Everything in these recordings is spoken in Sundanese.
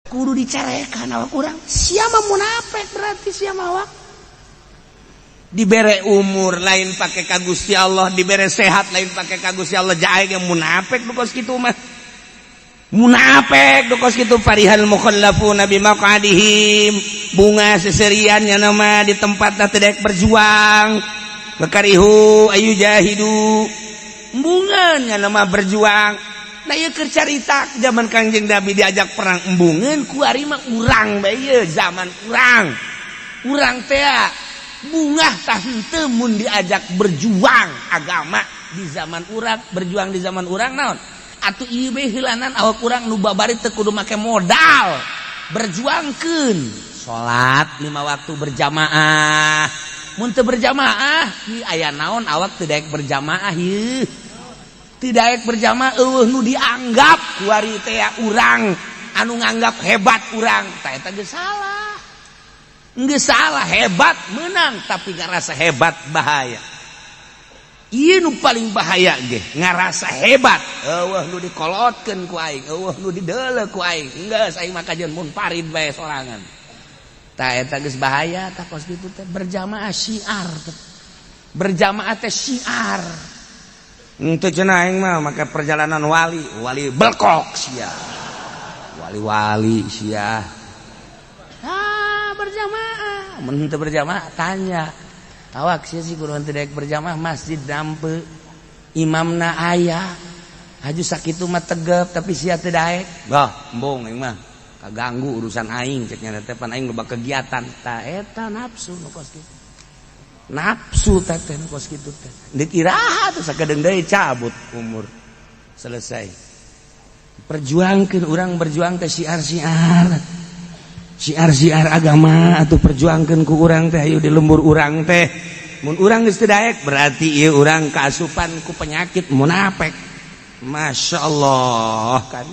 kudu dicarekan awak urang. Siapa munafik berarti siapa awak? Dibere umur lain pakai ka Gusti Allah, dibere sehat lain pakai ka Gusti Allah, jae ge munafik dukos kitu mah. Munafik dukos kitu farihal mukhallafuna bimaqadihim, bunga seseriannya nama di tempatna teu daek berjuang. Bakarihu ayu jahidu, embungeun nya nama berjuang. Nah ieu keur carita zaman Kangjeng Nabi diajak perang embungeun ku ari mah urang bae ieu zaman urang. Urang teh bungah tah henteu mun diajak berjuang agama di zaman urang, berjuang di zaman urang naon? Atuh ieu bae heulanan awak urang nu babari teu kudu make modal. Berjuangkeun salat 5 waktu berjamaah. Mun teu berjamaah, ieu aya naon awak teu daek berjamaah ieu. Teu daek berjamaah eueuh nu dianggap ku ari teh urang anu nganggap hebat urang, tah eta geus salah. Nggak salah, hebat menang tapi ngerasa hebat bahaya. Iya nu paling bahaya ge ngerasa hebat. Eueuh nu dikolotkeun ku aing, eueuh nu dideuleuh ku aing. Enggeus aing mah kajian mun parid bae sorangan. Tah eta geus bahaya tah kos kitu teh berjamaah syiar. Berjamaah teh syiar. Henteu cenah aing mah make perjalanan wali belkok sia. Wali sia. Berjamaah, mun teu berjamaah tanya awak sia sih kudu teu daek berjamaah masjid dampe imamna aya haju sakitu mah tegep tapi sia teu daek bah embung aing mah kaganggu urusan aing cek nya teh pan aing loba kegiatan tah eta nafsu nu kos kitu nafsu teh nu kos kitu teh deuk iraha teh sakedeung deui cabut umur selesai perjuangkeun urang berjuang teh syiar agama atau perjuangkan ku urang teh ayo di lembur urang teh mun urang geus teu daek berarti ieu urang kaasupan ku penyakit munafik. Masyaallah kan.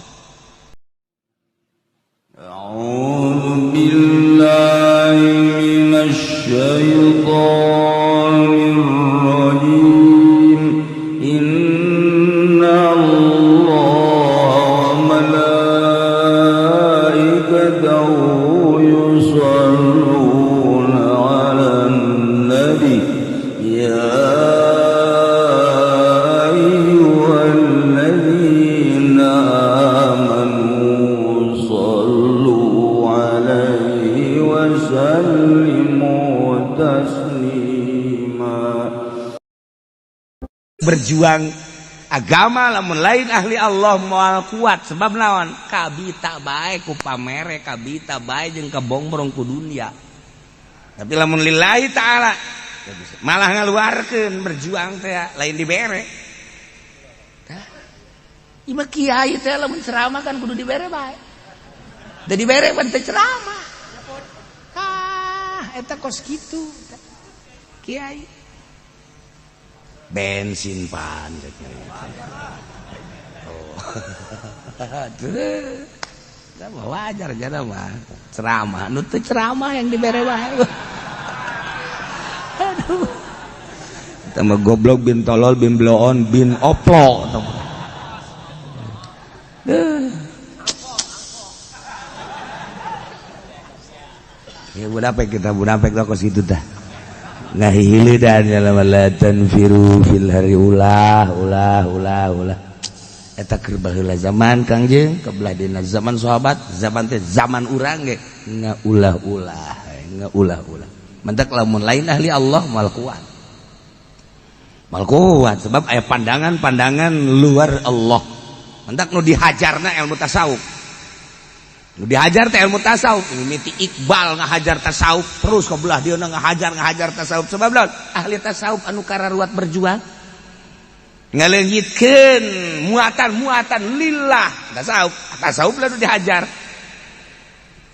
A'udzu billahi minasy syaithanir rajim. Inna Allaha wa malaikatahu berjuang agama lamun lain ahli Allah moal kuat sebab naon kabita bae ku pamere kabita bae jeung kabongbrong ku dunia tapi lamun lillahi taala malah ngaluarkeun berjuang teh lain dibere tah ieu kiai teh lamun ceramah kan kudu dibere bae da dibere pan teh ceramah eta kos kitu kiai bensin pan oh tuh wajar aja mah ceramah nu teu ceramah yang dibere wae aduh kita mah goblok bin tolol bin bloon bin oplo ya budapek kita budapek kos itu dah ngahili dan dalam latan firu fil hari ulah eta keur baheula zaman Kangjeng kebelah dina zaman sahabat zaman teh zaman urang ge ngaulah mentek lamun lain ahli Allah mal kuat sebab aya pandangan luar Allah mentek nu dihajarna ilmu tasawuf nu dihajar teh ilmu tasawuf mimiti Iqbal ngahajar tasawuf terus ka belah dieuna ngahajar tasawuf sebab naon ahli tasawuf anu kararuat berjuang ngaleungitkeun muatan lillah tasawuf lalu dihajar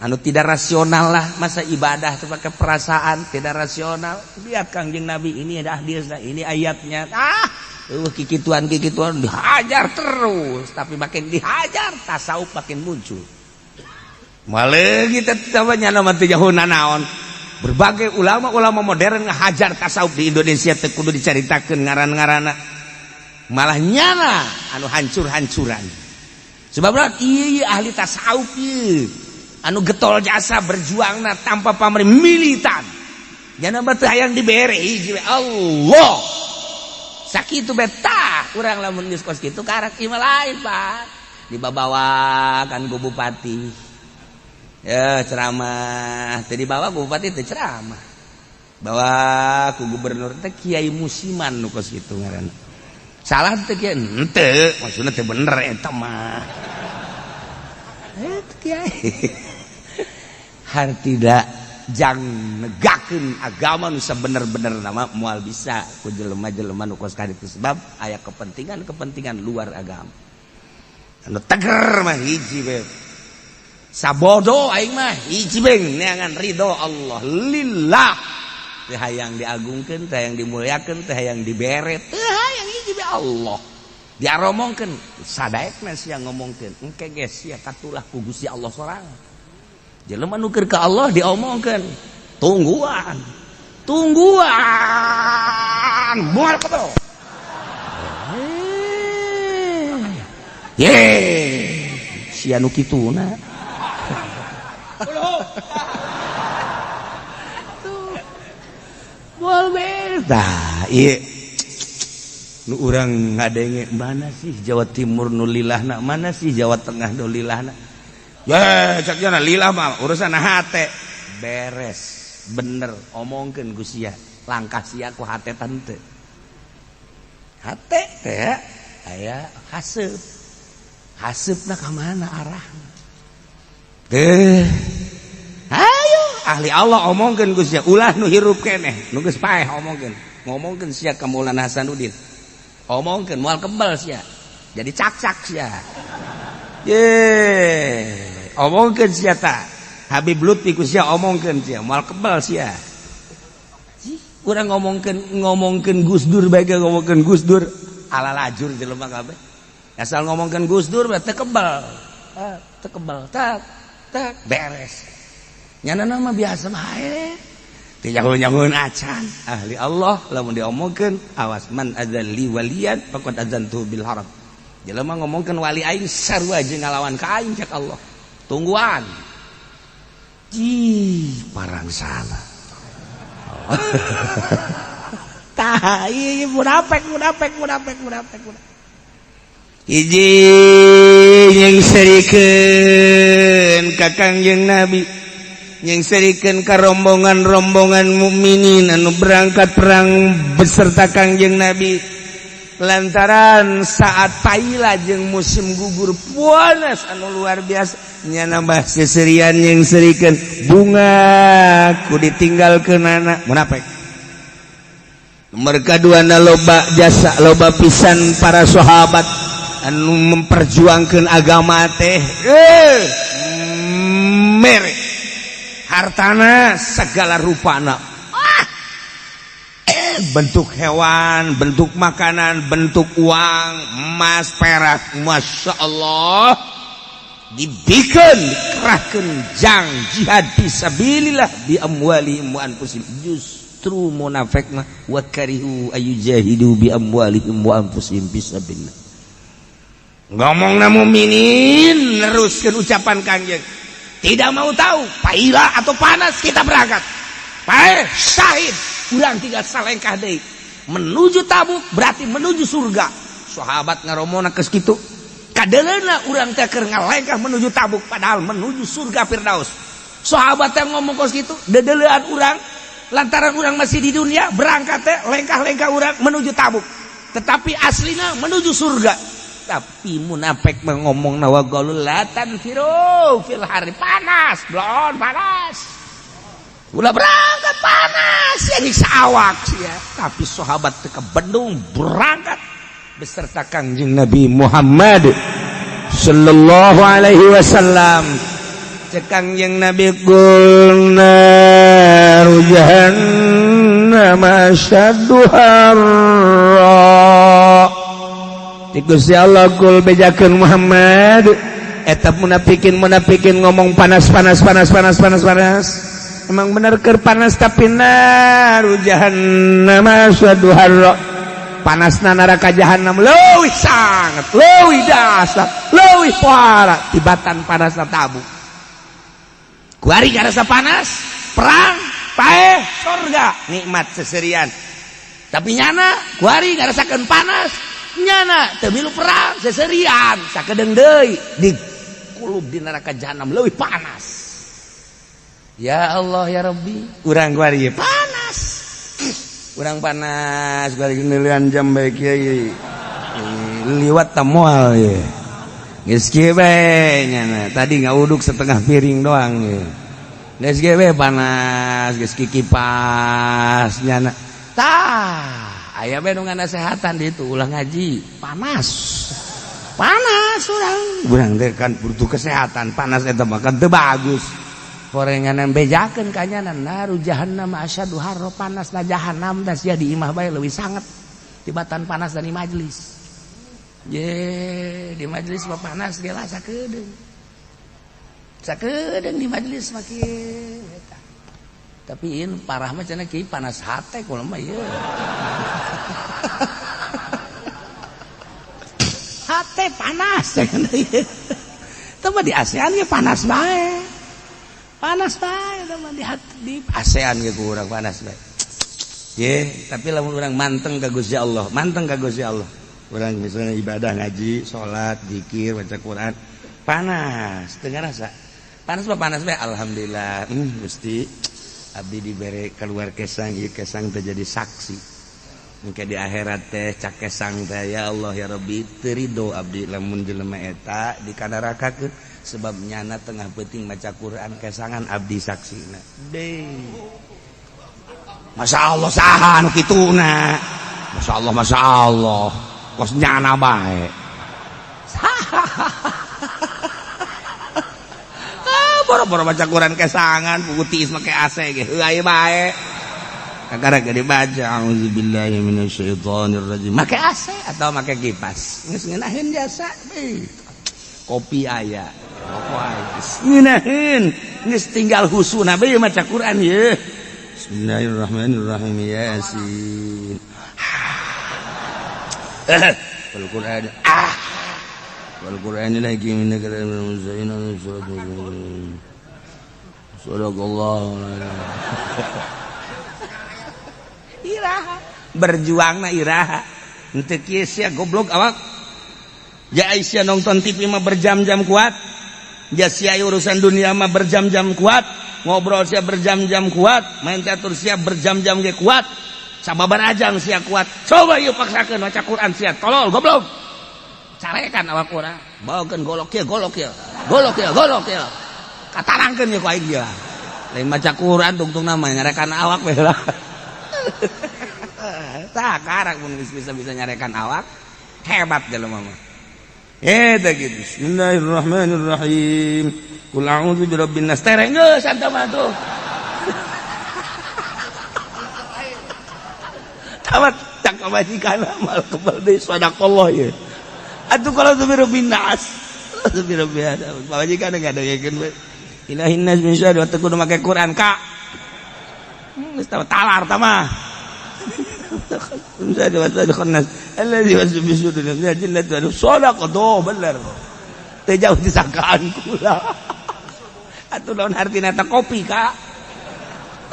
anu tidak rasional lah masa ibadah teu pakai perasaan tidak rasional lihat Kangjeng Nabi ini ada hadisnya ini ayatnya kikituan dihajar terus tapi makin dihajar tasawuf makin muncul malah kita tawanya nama teu jahuna naon berbagai ulama modern ngahajar tasawuf di Indonesia teu kudu dicaritakeun ngaran-ngaranna malah nyana anu hancur-hancuran sebab ieu ahli tasawuf ieu anu getol jasa berjuang tanpa pamrih militan jangan batu hayang dibere hiji Allah sakitu beta urang lamun geus kos kitu karak ieu lain Pak dibawakan ku bupati ya ceramah teu dibawa ku bupati teu ceramah bawa ku gubernur teh Kiai Musiman nu kos kitu ngaranna salah teu kieu henteu maksudna teu bener eta mah Kiai har tidak jang negakeun agama nu sabener-bener nama moal bisa ku jelema-jelema nu kos ka ditu sebab aya kepentingan luar agama anu teger mah hiji we sabodo aing mah hiji beng neangan ridho Allah lillah teu hayang diagungkeun teu hayang dimuliakeun teu hayang dibere teu hayang hiji be Allah diaromongkeun sadaekna sia ngomongkeun engke geus sia katulah ku Gusti Allah sorangan jelema nu keur ka Allah diomongkeun tungguan moal koto ye sia nu kituna moal beda ieu nu urang ngadenge mana sih Jawa Timur nu lilahna mana sih Jawa Tengah nu lilahna ya cakjana lillah mah urusan hate beres bener omongkeun ku sia langkah sia ku hatetan teu hate teh aya haseupna ka mana arahna teh ayo ahli Allah omongkeun ku sia ulah nu hirup keneh nu geus paeh ngomongkeun sia ka Maulana Hasanuddin omongkeun moal kebal sia jadi cak-cak sia omongkeun sia ta Habib Lutfi ku sia omongkeun sia moal kebal sia urang ngomongkeun Gus Dur bae ngomongkeun Gus Dur ala lajur jelema kabeh asal ngomongkeun Gus Dur teu kebal tak beres nyanana mah biasa bae teu nyaho-nyahoeun acan ahli Allah lamun diomongkeun awas man adzalli waliyan faqad adzantu bil haram jelema ngomongkeun wali aing sarua jeung ngalawan ka aing cak Allah tungguan parang sana tah ieu munafik hiji nyengserikeun ka Kangjeng Nabi nyengserikeun ka rombongan mukminin anu berangkat perang beserta Kangjeng Nabi lantaran saat paila jeung musim gugur panas anu luar biasa nya nambah seserian yang serikeun bunga ku ditinggalkeun anak munafik nomor kaduana loba jasa loba pisan para sahabat anu memperjuangkeun agama teh mere hartana segala rupana bentuk hewan, bentuk makanan, bentuk uang, emas, perak, masya Allah dibikin, dikerahkan jang jihad fisabilillah bi amwalihim wa anfusihim justru munafik mah wa karihu ayujahidu bi amwalihim wa anfusihim fisabilillah ngomongna mukminin neruskeun ucapan Kangjeng tidak mau tahu paila atau panas kita berangkat bae syahid urang tinggal salengkah deui menuju Tabuk berarti menuju surga sahabat ngaromona geus kitu kadeleuna urang teh keur ngalengkah menuju Tabuk padahal menuju surga Firdaus sahabat teh ngomong geus kitu dedeleuan urang lantaran urang masih di dunia berangkat teh lengkah-lengkah urang menuju Tabuk tetapi aslina menuju surga tapi munafik ngomongna wa qaulul la tanfiru fil hari panas blon panas ulah berangkat panas ya nyiksa awak ya. Tapi sahabat ke Bandung berangkat beserta Kangjeng Nabi Muhammad sallallahu alaihi wasallam. Kangjeng Nabi qulna jahannam asyaddu harra. Gusti Allah kul bejakeun Muhammad eta munafikin ngomong panas. Emang bener keur panas tapi naru jahannam asyaddu harra. Panasna neraka jahanam leuwih sangat, leuwih dahsyat, leuwih parah tibatan panasna Tabuk. Kuari karasa panas, perang, paeh, surga, nikmat seserian. Tapi nyana, kuari ngarasakeun panas, nyana teu milu perang seserian, sakedeung deui di kulub di neraka jahanam leuwih panas. Ya Allah ya Rabbi, urang kuari panas. Urang panas, kuari geuneuleun jam bae kieu. Liwat tamual ye. Geus kieu bae nyana. Tadi ngauduk setengah piring doang ye. Geus kieu bae panas, geus kipas nyana. Tah, aya bae nu nganasehatan di itu ulah ngaji, panas. Panas urang teh kan butuh kesehatan, panas eta mah kan teu bagus. Porenganan bejakeun ka nyana naru jahannam asyadu harro panasna jahannam teh sia di imah bae leuwih sanget tibatan panas dan di majelis. Ye, di majelis mah panas ge lah sakedeung. Sakedeung di majelis mah kieu eta. Tapi ieu parah mah cenah kieu panas hate kula mah ieu. Hate panas cenah ieu. Teu mah di ASEAN ge panas bae. Panas bae teu mah di ASEAN ge ku urang panas bae. Ye, tapi lamun urang manteng ka Gusti Allah, manteng ka Gusti Allah. Orang misalnya ibadah ngaji, sholat, zikir, baca Quran, panas, dengar rasa, panas bae, alhamdulillah, Gusti, abdi diberi keluar kesang, ieu kesang teh jadi saksi, mungkin di akhirat teh cak kesang teh ya Allah ya Rabbi, teu ridho abdi lamun jelema eta dikanarakakeun sebab nyana tengah peuting maca Quran kesangan abdi saksina, Masya Allah saha nu kituna, Masya Allah. Kos nyana bae. Boro-boro baca Quran kesangan, buku tiis make AC ge. Heuh aya bae. Kagara ge dibaca auzubillahi minasyaitonir rajim. Make AC atau make kipas. Geus ngeunaheun jasa. Kopi aya. Rokok aya. Ngeunaheun. Geus tinggal husuna bae maca Quran ye. Bismillahirrahmanirrahim. Yasin. Wal Qur'an wal Qur'an lagi min kalam zainun sadaqallahu iraha berjuangna iraha henteu kieu sia goblok awak ja Aisyah nonton TV mah berjam-jam kuat ja sia urusan dunia mah berjam-jam kuat ngobrol sia berjam-jam kuat main catur sia berjam-jam ge kuat sababar ajang sia kuat coba yuk paksakeun maca Quran sia tolol goblok carekan awak urang bawakeun golok kieu katarangkeun ye ku aing dia lain maca Quran tungtungna mah nyarekan awak we lah tah karak mun bisa nyarekan awak hebat jelema mah eta kitu bismillahirrahmanirrahim qul a'udzu birabbin nas tereng geus anta mah tuh awat tak majikan amal kebal deui sadaqallah ye. Atuh kalau birabbin nas, birabbin majikan ngadengekeun we. Ilahin nas min syarri wa kudu make Quran ka. Geus talar tah mah. Syarri wa nas allazi wasbi sudurin jannati wa sadaqah bener. Teu jauh disangkaan kula. Atuh naon artina teh kopi ka.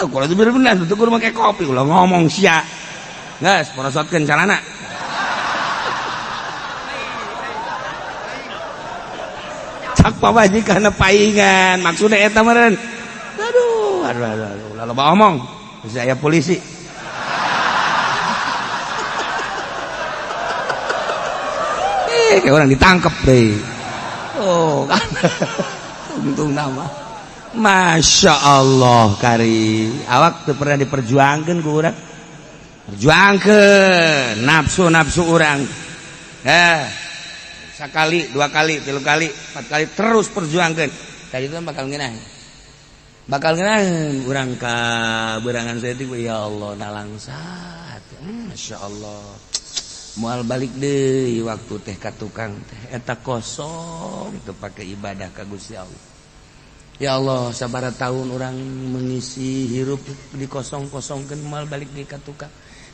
Kalau birabbin nas teu kudu make kopi ulah ngomong sia. Geus porosotkeun calana. Cak pamajikanna paingan, maksudna eta meureun. Aduh, loba omong. Bisa aya polisi. Kayak orang ditangkep deh. Oh, kan. Untung nama. Masya Allah kari. Awak teu pernah diperjuangkeun ku urang. Perjuangkeun nafsu orang sekali, 2 kali, 3 kali, 4 kali terus perjuangkeun tadi itu bakal ngeunah urang ka berangan saya itu ya Allah nalangsat Masya Allah moal balik deui waktu teh ka tukang teh eta kosong teu pake ibadah ka Gusti Allah ya Allah sabaraha tahun orang mengisi hirup dikosong-kosongkeun moal balik deui ka tukang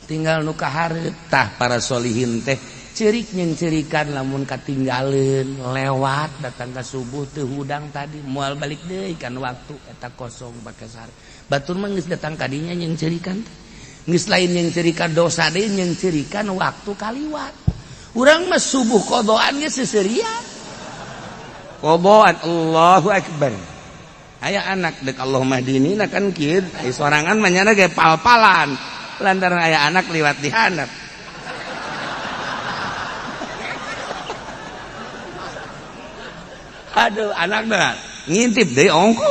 tinggal nu kahareup tah para solihin teh cerik yang cerikan lamun katinggalen lewat datang ke subuh teu hudang tadi moal balik deui kan waktu eta kosong pake sare batur mah geus datang kadinya yang cerikan geus lain yang cerikan dosa deui yang cerikan waktu kaliwat urang mah subuh qodoan geus seserian qodoan Allahu akbar aya anak dek Allahumma dinina kan kieu ai sorangan mah nyana ge pal-palan lantaran aya anak liwat di handap. Aduh, anak dah ngintip deh ongko.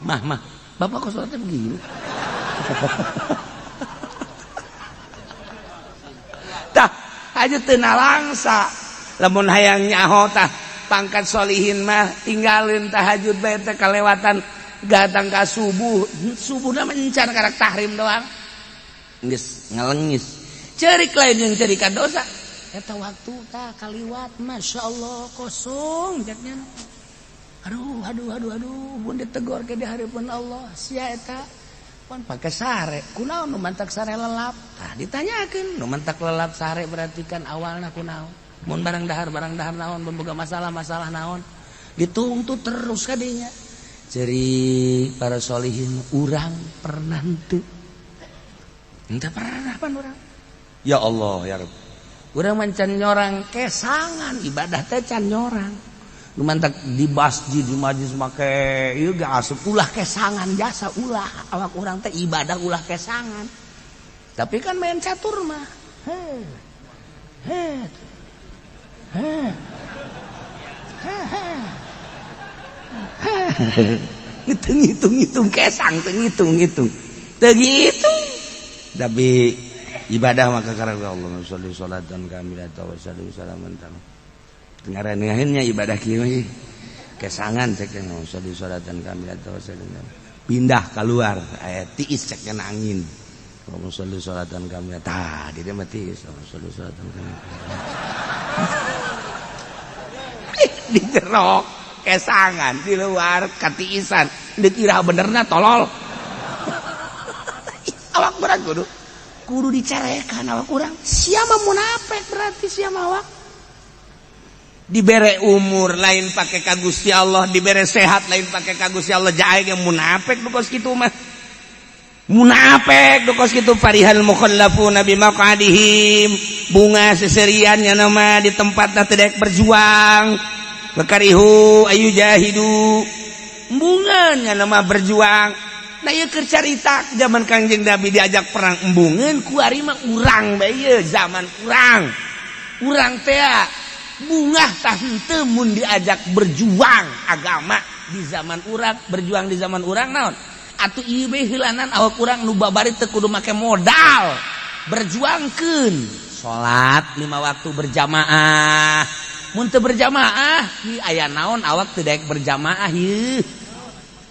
Mah, bapak kok sholatnya begini? Tah, aja tena langsa. Lamun hayang nyaho tah pangkat solihin mah tinggalin tahajud bae teh kalewatan datang ka subuh. Subuhna mencan karak tahrim doang. Geus ngalengis. Cerik lain yang cerikan dosa. Eta waktu tak kaliwat Masya Allah kosong jaknya aduh bun ditegor ke di hareupeun Allah sia eta pun pake sare kunaon nu mantak sare lelap tah ditanyakeun nu mantak lelap sare berarti kan awalna kunaon mun barang dahar naon mun boga masalah naon ditungtu terus kadinya ceri para solihin urang pernah henteu pernah pan urang ya Allah ya Rabb urang mancan nyorang kesangan ibadah teh can nyorang nu mantak di masjid di majlis make ieu ge asup ulah kesangan jasa ulah awak urang teh ibadah ulah kesangan tapi kan main catur mah ngitung kesang teu ngitung teu gitu tapi ibadah maka karena Allah sholli sholatan kamilatan wa sallu salaman tamam. Ngaraneuheunnya ibadah kieu kesangan cek yang sholli sholatan kamilatan wa sallu pindah keluar aya tiis cek angin. Allahumma sholli sholatan kamilatan tah di dia mah tiis sholli sholatan kamilatan. Di jerok kesangan di luar katiisan dikira benerna tolol. Awak berat kudu dicerekan awak urang sia mah munafik berarti sia mah awak dibere umur lain pake ka Gusti Allah dibere sehat lain pake ka Gusti Allah jae ge munafik dukos kitu mah munafik dukos kitu farihal mukhallafuna bimaqadihim bunga seserian nya nama di tempatna teu daek berjuang bakarihu ayu jahidu bunga nya nama berjuang. Nah ieu keur carita zaman Kangjeng Nabi diajak perang embungeun ku ari mah urang bae ieu zaman urang teh bungah tah henteu mun diajak berjuang agama di zaman urang berjuang di zaman urang naon atuh ieu bae heulanan awak urang nu babari teu kudu make modal berjuangkeun salat 5 waktu berjamaah mun teu berjamaah ieu aya naon awak teu daek berjamaah ieu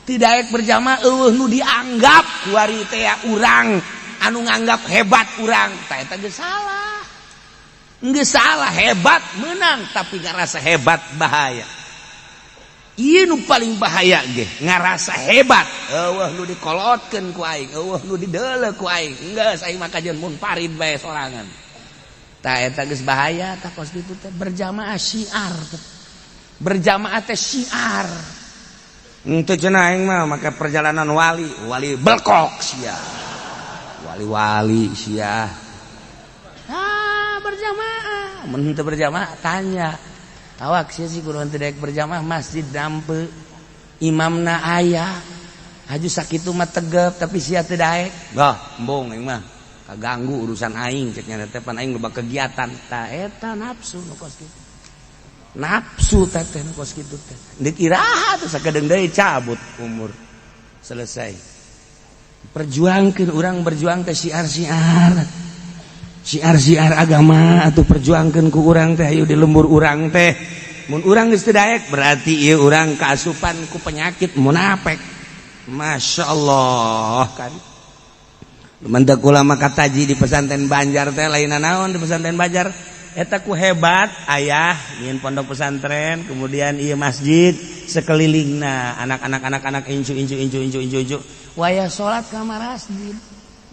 tidak berjamaah nu dianggap kuari teh urang anu nganggap hebat urang tah eta geus salah hebat menang tapi ngarasa hebat bahaya ieu nu paling bahaya ge ngarasa hebat eueuh nu dikolotkeun ku aing eueuh nu dideuleuh ku aing geus aing mah kajian munfarid bae sorangan tah eta geus bahaya tah kos kitu teh berjamaah syiar berjamaah teh syiar untuk cenah aing mah make perjalanan wali belkok sia. Wali sia. Berjamaah. Mun teu berjamaah tanya. Awak sia sih kudu teu daek berjamaah masjid dampe. Imamna aya. Haju sakitu mah tegep tapi sia teu daek. Bah, embung aing mah kaganggu urusan aing cek nya teh pan aing loba kegiatan. Tah eta nafsu nu kos kitu. Nafsu teh kos kitu teh dikiraha tuh sakedeung deui cabut umur selesai perjuangkeun urang berjuang teh syiar agama atuh perjuangkeun ku urang teh ayo di lembur urang teh mun urang geus teu daek berarti ieu urang kaasupan ku penyakit munafik masyaallah kan mentek ulama kataji di pesantren Banjar teh lainna naon di pesantren Banjar eta ku hebat ayah nyin pondok pesantren kemudian ieu masjid sekelilingna anak-anak incu waya salat ka masjid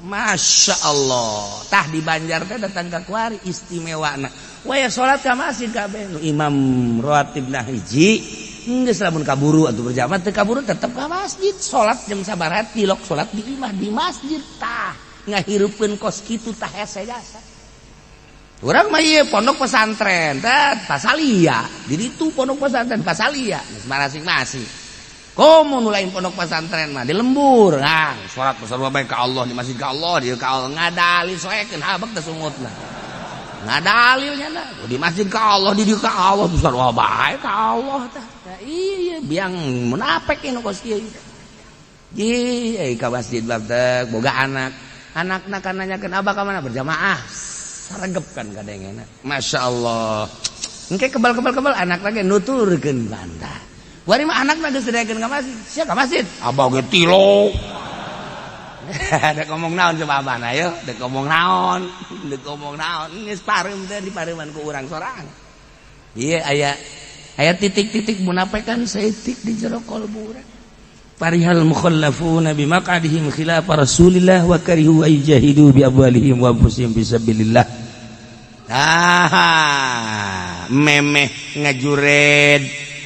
Masya Allah tah di Banjar teh datang ka kuari istimewana waya salat ka masjid kabeh nu imam rawatibna hiji geus lamun kaburu atuh berjamaah teu kaburu tetep ka masjid salat jam sabaraha tilok salat di imah di masjid tah ngahirupkeun kos kitu tah hese jasa urang mah ieu pondok pesantren teh pasalia di ditu pondok pesantren pasalia geus masing-masing. Komo nulain pondok pesantren mah di lembur, nah salat bersama baik ke Allah di masjid ke Allah di ka Allah ngadalil soekeun habak teh sungutna. Ngadalilnya nah di masjid ke Allah di dieu ka Allah besar wah bae ka Allah tah. Nah, iya biang munafik anu kos kieu. Ji ka masjid bab teh boga anakna kan nanyakeun abah ka mana berjamaah. Saregepkan kadengena. Masyaallah. Engke kebal anak lagi nuturkeun bantah. Wari mah anak mah geus didaekeun ka masjid. Sia ka masjid. Abah ge tilo. Dek ngomong naon coba abah na yeuh, dek ngomong naon. Geus pareum teh dipareuman ku urang sorangan. Ieu aya titik-titik munafikan saeutik di jero qalbu urang. Farihal mukhallafuna bimaq'adihim khilaf Rasulillah wa karihu ayjahidu bi abwalihim wa anfusihim fisabilillah. Memeh ngajured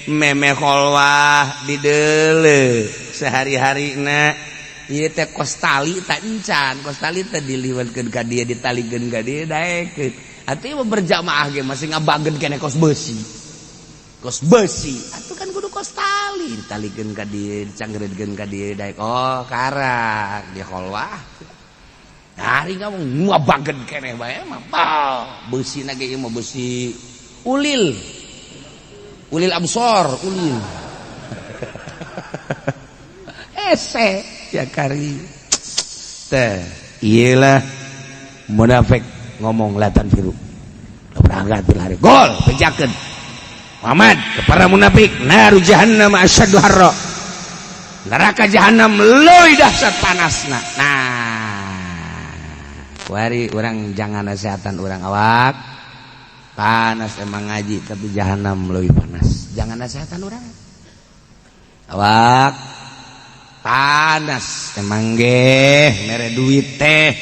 meme kholwah dideule sehari-harina ieu teh kos tali tak encan kos tali teh diliwatkeun ka dieu ditalikeun ka dieu daekeun atuh mah berjamaah ge masih ngabageun keneh kos besi atuh kan kudu kos tali ditalikeun ka dieu dicanggereudkeun ka dieu daek oh karak di kholwah hari ngomong ngabageun keneh bae mah besina ge ieu mah besi ulil absor ulil ese ya kari teh iyalah munafik ngomong latan biru berangkat berlari gol pejakeun Muhammad kepada munafik naru jahannam asyaddu harra neraka jahannam leuwih dahsyat panasna nah wari urang jangan nasehatan urang awak panas emang ngaji tapi jahanam lebih panas jangan nasihatan orang awak panas emang ge mere duit teh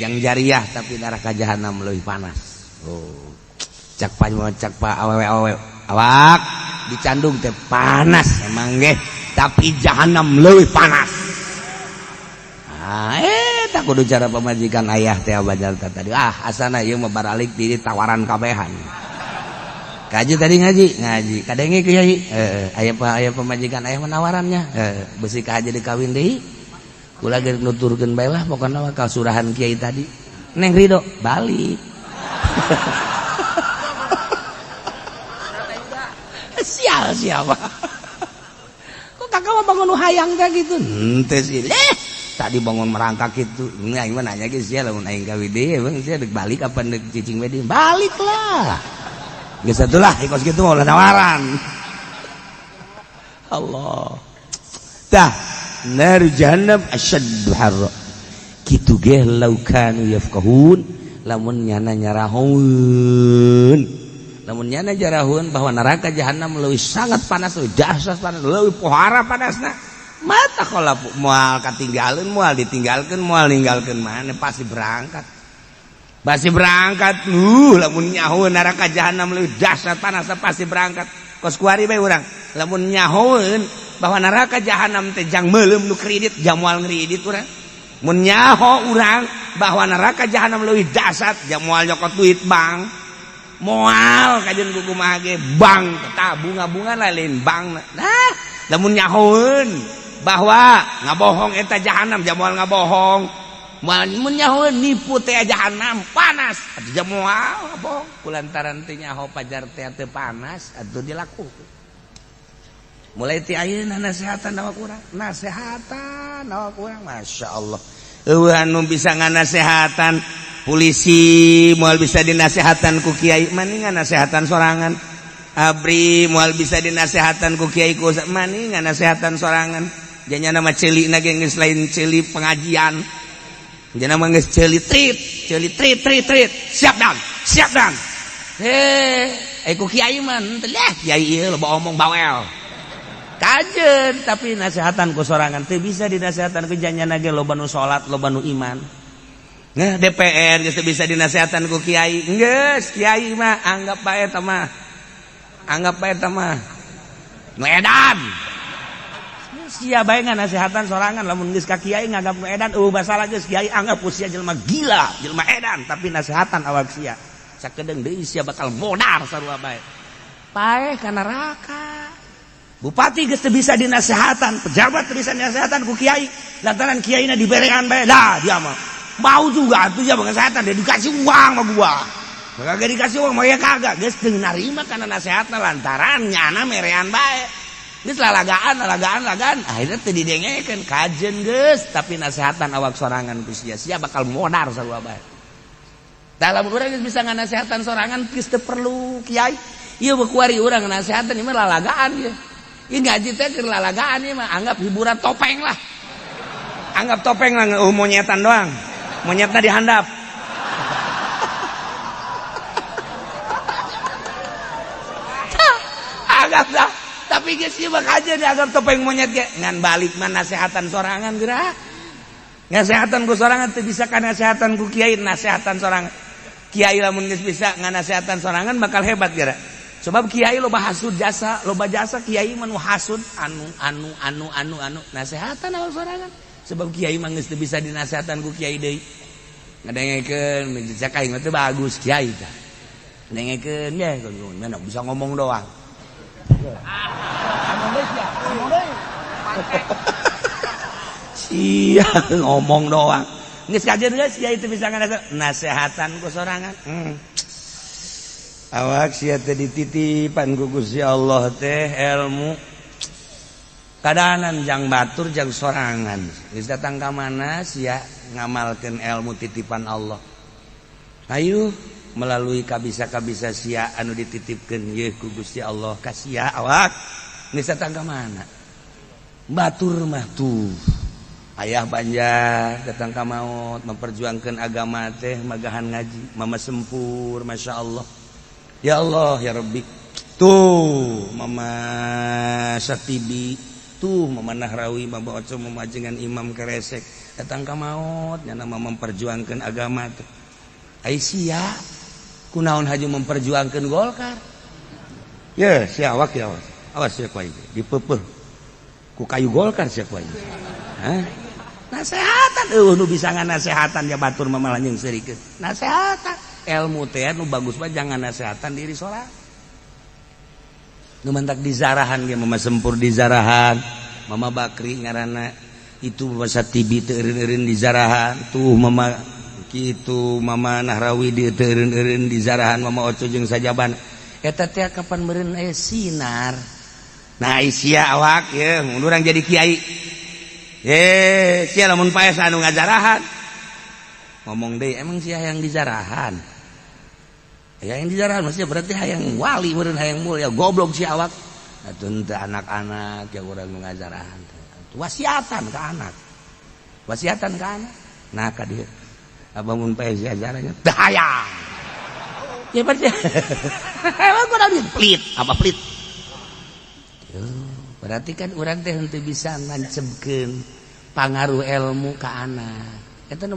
yang jariah tapi neraka jahanam lebih panas oh cak pa awewe awak dicandung teh panas emang ge tapi jahanam lebih panas tak kudu cara pemajikan ayah teh abajal tadi asana ieu mah baralik di tawaran kabehan kaji tadi ngaji kadenge kiai aya pemajikan ayah menawarannya besi ka haji dikawin deui kula ge nuturkeun bae lah pokona mah kasurahan kiai tadi neng ridho balik siapa kok kakak mah bangun hayang teh gitu henteu sih tadi bangun merangkak itu aing mah nanya ge sia lamun aing gawe deui bang sia deuk balik apa deuk cicing we deui baliklah geus atulah kos kitu mah nawaran Allah tah nar jahannam asyaddu harra kitu ge lau kanu yafqahun lamun nyana nyarahun bahwa neraka jahannam leuwih sangat panas leuwih dahsyat panas leuwih pohara panasna mata kalau mual katinggalin mual ditinggalkan mual ninggalkan mana pasti berangkat lamun nyahoeun neraka jahanam leuwih dahsyat panas pasti berangkat kos kuari bae urang lamun nyahoeun bahwa neraka jahanam teh jang meuleum nu kredit jang moal ngredit urang mun nyaho urang bahwa neraka jahanam leuwih dahsyat jang moal nyokot duit bank moal kajeun kumaha ge bank tah bunga-bunga lain bank nah lamun nyahoeun bahwa ngabohong eta jahanam jamual ngabohong mun nyahoeun nipu teh jahanam panas atuh jamual ngabohong kulantaran teh nyaho pajar teh teu panas atuh dilakukeun mulai ti ayeuna nasehatan awak urang masyaallah eueuh anu bisa nganasehatan polisi moal bisa dinasehatan ku kiai maningan nasehatan sorangan abri moal bisa dinasehatan ku kiai ku maningan nasehatan sorangan janya nama celi na geus lain celi pengajian jana mah geus celi trit siap dan ku kiai mah teh kiai ieu loba omong bawel kajeun tapi nasehatan ku sorangan teu bisa dinasehatan ku janya na ge loba nu salat loba nu iman Nah DPR geus bisa dinasehatan ku kiai. Geus kiai mah anggap bae eta mah. Anggap bae eta mah. Nu edan. Sia bae nganasehatan sorangan lamun geus ka kiai nganggap nu edan. Masalah geus kiai anggap ku sia jelema gila, jelema edan, tapi nasehatan awak sia. Sakedeung deui sia bakal modar sarua bae. Paeh ka neraka. Bupati geus teu bisa dinasehatan, pejabat teu bisa dinasehatan ku kiai. Lantaran kiaina diberean bae. Dah dia mah. Mau juga atuh ya ngasehatan dia dikasih uang sama gua. Kagak dikasih uang mau ya kagak. Geus teu narima kana nasehatna lantaran nyana merean bae. Geus lalagaan. Akhirnya teu didengekeun kajen geus, tapi nasehatan awak sorangan ku sia bakal modar sarua bae. Dalam urang geus bisa nganasehatan sorangan geus teu perlu kiai. Ieu bekuari urang ngasehatan ieu mah lalagaan ieu. Ieu ngaji teh keur lalagaan ieu mah anggap hiburan topeng lah. Anggap topeng lah monyetan doang. Monyetnya dihandap. Anggap dah. Tapi geus ieu mah kajen dianggap topeng monyet ge. Ngan balik mah nasehatan sorangan geura. Nasehatan ku sorangan teu bisa ka nasehatan ku kiai, nasehatan sorangan. Kiai lamun geus bisa nganasehatan sorangan bakal hebat geura. Sebab kiai loba hasud jasa, loba jasa kiai mah nu hasud anu nasehatan awal sorangan. Sebab kiai mah geus teu bisa dinasehatan ku kiai deui. Ngadengekeun menjejak aing mah teu bagus kiai tah. Ngadengekeun ye mana bisa ngomong doang. Ngomong deui sia, ngomong deui. Sia ngomong doang. Geus kajen geus kiai teu bisa nasehatan ku sorangan. Awak sia teh dititipan ku Gusti Allah teh ilmu kadahanan jang batur jang sorangan. Geus datang ka mana sia ngamalkeun ilmu titipan Allah. Ayo melalui kabisa-kabisa sia anu dititipkeun ye ku Gusti Allah ka sia awak geus datang ka mana? Batur mah tuh ayah banjar datang ka maot memperjuangkeun agama teh magahan ngaji mama sempur masyaallah. Ya Allah ya Rabbi. Tuh Mama Satibi, tuh Mama Nahrawi, Mama Oco, Mama Jengan Imam Keresek datang ka maot nyana memperjuangkeun agama teh. Ai sia kunaon haju memperjuangkeun Golkar. Ya sia awak ya awas. Awas sia ku aing dipeupeuh ku kayu Golkar sia ku aing. Hah? Nasehatan nu bisa nganasehatan ya batur mah malah jeung seurikeun. Nasehatan ilmu teh nu bagus mah jangan nasehatan diri sorangan. Nu mentak dizarahan ge Mama Sempur dizarahan, Mama Bakri ngaranna itu Mama Satibi teu eureun-eureun dizarahan, tuh Mama kitu Mama Nahrawi di teu eureun-eureun dizarahan, Mama Oco jeung sajaban. Eta teh kapan meureun aya sinar. Nah sia awak ye mun urang jadi kiai. Sia lamun paes anu ngajarahan. Ngomong deui emang sia yang dizarahan. Yang dizarahan maksudnya berarti hayang wali meureun hayang mulia goblok si awak. Atuh teu anak-anak ya urang nu ngajarahan. Wasiatan ka anak. Wasiatan ka anak. Nah ka dieu. Abang mun pae ajarannya teu hayang. Ya berarti. Emang kudu pelit, apa pelit? Berarti kan urang teh henteu bisa ngancemkeun pangaruh ilmu ka anak. Eta nu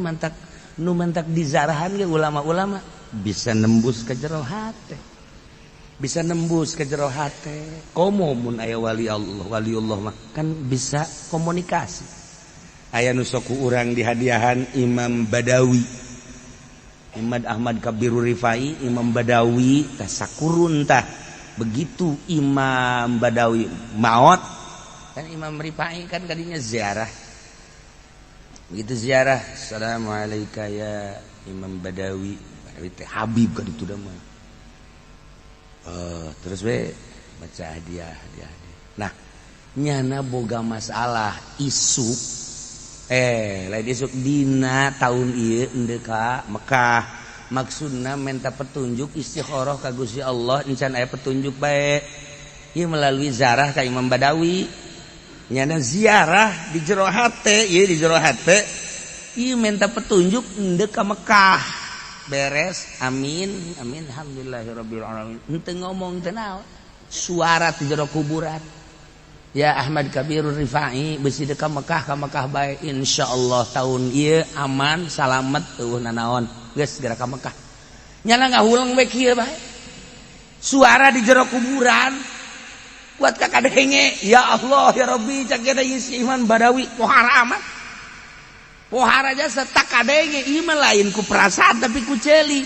mantak dizarahan ge ulama-ulama bisa nembus ke jero hate. Bisa nembus ke jero hate. Komo mun aya waliullah mah kan bisa komunikasi. Aya nu sok urang dihadiahan Imam Badawi. Imam Ahmad Kabirur Rifai, Imam Badawi tah sakurun tah. Begitu Imam Badawi maot kan Imam Rifai kan kadinya ziarah. Begitu ziarah, assalamualaikum ya Imam Badawi. Badawi teh Habib kan itu mah. Terus we baca hadiah. Nah, nyana boga masalah isu. Lain isuk dina tahun ieu endeu ka Mekah. Maksudna minta petunjuk istikharah ka Gusti Allah encan aya petunjuk bae. Ieu melalui ziarah ka Imam Badawi. Nyana ziarah di jero hate, ieu di jero hate. Ieu minta petunjuk endeu ka Mekah. Beres, amin, alhamdulillahirabbil alamin. Henteu ngomong teu naon. Suara di jero kuburan. ya Ahmad Kabirur Rifai besi deka Mekah ka Mekah bae insyaallah tahun ieu aman salamet eueuh nanaon geus geura ka Mekah nyana ngahulang we kieu bae suara di jero kuburan buat kakadenge ya Allah ya Rabbi cak eta si iman Badawi pohara amat pohara jasa tak kadenge iman lain ku perasaan tapi ku ceuli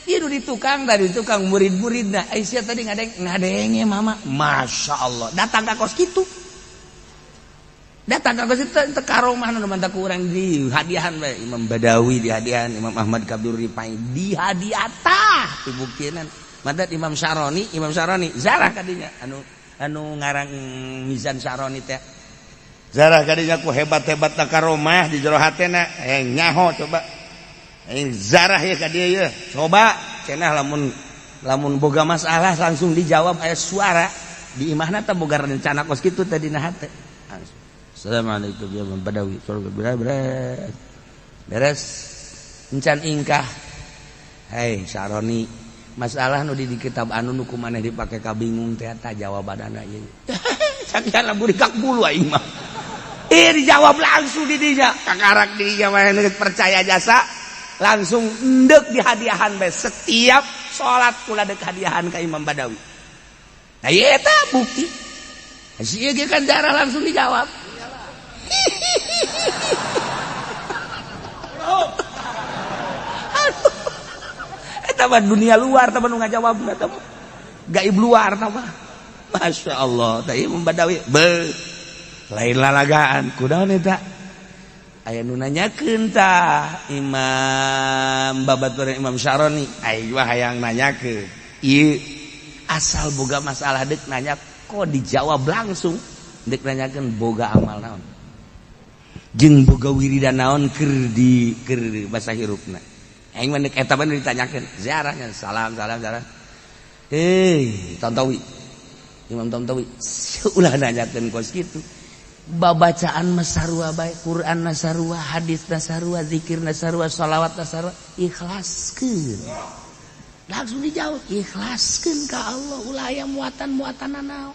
ieu di tukang dari tukang murid-muridna Aisyah tadi ngadenge mama Masya Allah datang ka kos kitu datang ka kos kitu teu karomah nu mantap urang di hadiahan bae Imam Badawi di hadiahan Imam Ahmad Kabir Rifai di hadiah tah dibuktinan mantap Imam Syaroni zarah kadinya anu ngarang Mizan Syaroni teh zarah kadinya ku hebat-hebat ta karomah di jero hatena nyaho coba zarah ya ka dieu ye coba cenah lamun boga masalah langsung dijawab aya suara di imahna teh boga rencana kos kitu teh dina hate Assalamualaikum ya Badawi beres encan ingkah hei Syaroni masalah nu di kitab anu nu kumaneh dipake kabingung teh eta jawabanana ieu sakian lamun dikak bulu aing mah dijawab langsung di dinya kakarak di dinya mah percaya jasa langsung endek di hadiahan bae setiap salat kula dek hadiahan ka Imam Badawi. Nah ieu eta bukti. Si ieu kan cara langsung dijawab. Eta mah dunia luar tah nu ngajawabna tah. Gaib luar tah mah. Masya Allah, tah Imam Badawi lain lalagaan kunaon eta? Aya nu nanyakeun tah Imam Babatur Imam Syaroni aya wah hayang nanyakeun ieu asal boga masalah deuk nanya kok dijawab langsung deuk nanyakeun boga amal naon jeung boga wiridan naon keur basa hirupna aing mah deuk eta bae ditanyakeun ziarahnya salam Tontowi Imam Tontowi ulah nanyakeun kos kitu babacaan masarua baik Quran nasarua hadis nasarua zikir nasarua salawat nasarua ikhlaskeun langsung dijawab ikhlaskeun ka Allah ulah aya muatan-muatan naon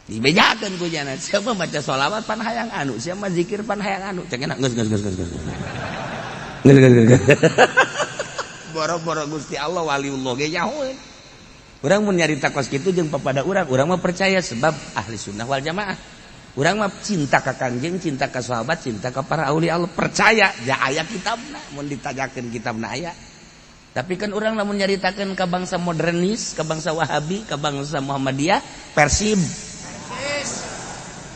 dibejakeun ku jana siapa baca salawat pan hayang anu siapa zikir pan hayang anu cenah geus boro-boro Gusti Allah waliullah ge nyahoeun urang mun nyarita kos kitu jeung papada urang mah percaya sebab ahli sunnah wal jamaah urang mah cinta ka Kangjeng, cinta ka sahabat, cinta ka para aulia Allah, percaya ja aya kitabna, mun ditajakeun kitabna aya. Tapi kan urang lamun nyaritakeun ka bangsa modernis, ka bangsa Wahabi, ka bangsa Muhammadiyah, Persib.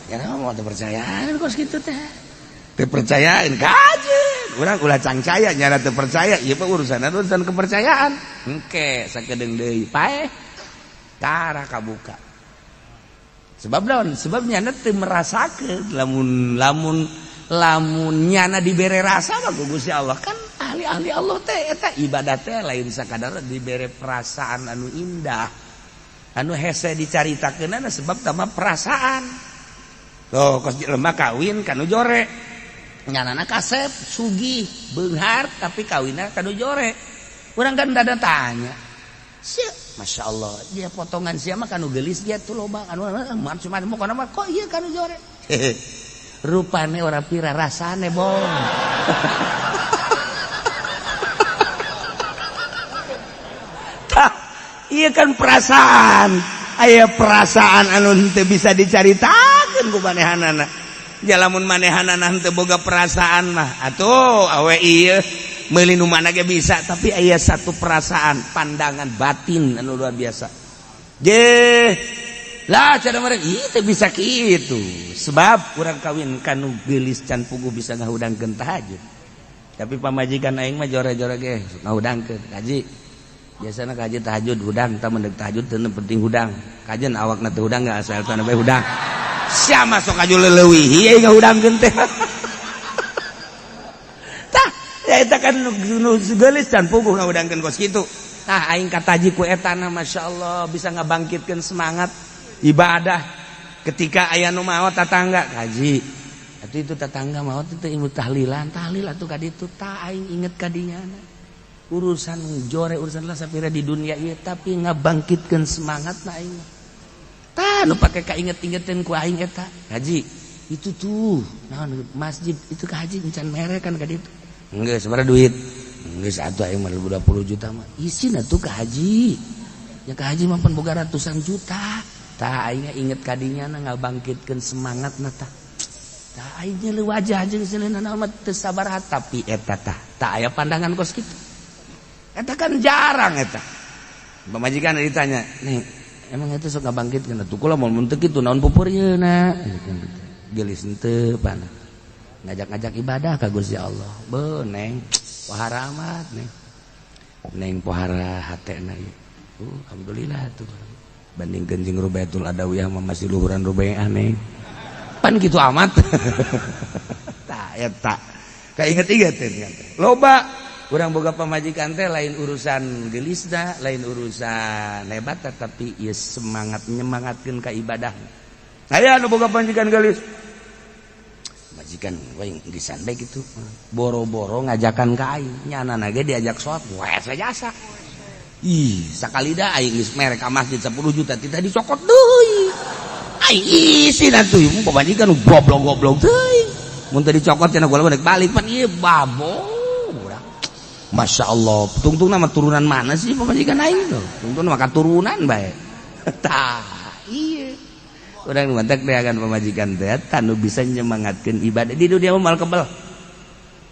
Ya mau teu percayaan kos kitu teh. Teu percayaan kajeun. Urang ulah cangcaya nyana teu percaya, ieu mah urusan kepercayaan. Engke sakedeung deui paeh. Tara kabuka. Sebab naon? Sebab nyana teu merasakeun lamun nyana dibere rasa mah ku Gusti Allah kan ahli-ahli Allah teh eta ibadah teh lain sakadar dibere perasaan anu indah. Anu hese dicaritakeunana sebab tama perasaan. Tuh kos jelema kawin kanu jore. Nyanana kasep sugih beunghar tapi kawinna kanu jore. Urang kan dada tanya. Masya Allah dia potongan siapa kanu gelis dia tuh loba anu cuma mau kana mah kok ieu kanu jore rupane ora pira rasane bong tah ieu kan perasaan aya perasaan anu teu bisa dicaritakeun ku manehanana jalamun manehanana teu boga perasaan mah atuh awe ieu meuli nu mana ge bisa tapi aya satu perasaan pandangan batin anu luar biasa je lah cara mereka ieu bisa kitu sebab urang kawin kanu geulis can puguh bisa ngahudangkeun tahajud tapi pamajikan aing mah jore-jore ge ngahudangkeun kaji biasana kaji tahajud hudang tah mendek tahajud teu penting hudang kajen awakna teu hudang ga asal teh bae hudang sia masuk aju leuwih ieu ngahudangkeun teh ya eta kan nu geulis can puguh ngahudangkeun kos kitu. Tah aing kataji ku eta na masyaallah bisa ngabangkitkeun semangat ibadah ketika aya nu maot tatangga kaji. Atuh itu tatangga maot teh ilmu tahlilan, tahlil atuh ka ditu tah aing inget ka dinya. Urusan jore urusan lah sapira di dunia ieu tapi ngabangkitkeun semangat na aing. Tah nu pake kainget-ingetin ku aing eta haji itu tuh naon masjid itu ka haji encan mere kan ka ditu geus sabaraha duit geus atuh aing mah 20 juta mah isina tuh ka haji nya ka haji mah pan boga ratusan juta tah aing inget kadinya ngabangkitkeun semangatna tah aing leuwih wajah jeung seuleuna naon mah teu sabaraha tapi eta tah aya pandangan kos kitu eta kan jarang eta pamajikan ditanya nih emang eta sok ngabangkitkeun atuh kula mun teu kitu naon pupuryeuna gelis henteu pana ngajak-ngajak ibadah ka Gusti Allah beuh neng pohara amat neng pohara hatena ieu alhamdulillah tuh bandingkeun jeung Rubaiatul Adawiyah mah masih luhuran Rubaiah neng pan gitu amat tah eta kainget-ingetin loba urang boga pamajikan teh lain urusan gelisna lain urusan hebat tapi ieu semangat nyemangatkeun ka ibadah aya anu boga pamajikan gelis majikan we geus bae kitu boro-boro ngajakan ka aing nyanana ge diajak salat wae sajasa ih sakali da aing geus mere ka masjid 10 juta tidak dicokot deui aing isin atuh pamajikan goblok-goblok teuing mun teu dicokot cenah gua balik balik pan ieu babo urang Masya Allah tungtung nama turunan mana sih pamajikan aing tuh tungtung nama katurunan bae tah iya urang mantek deagan pamajikan teh tanu bisa nyemangatkeun ibadah di dunia mah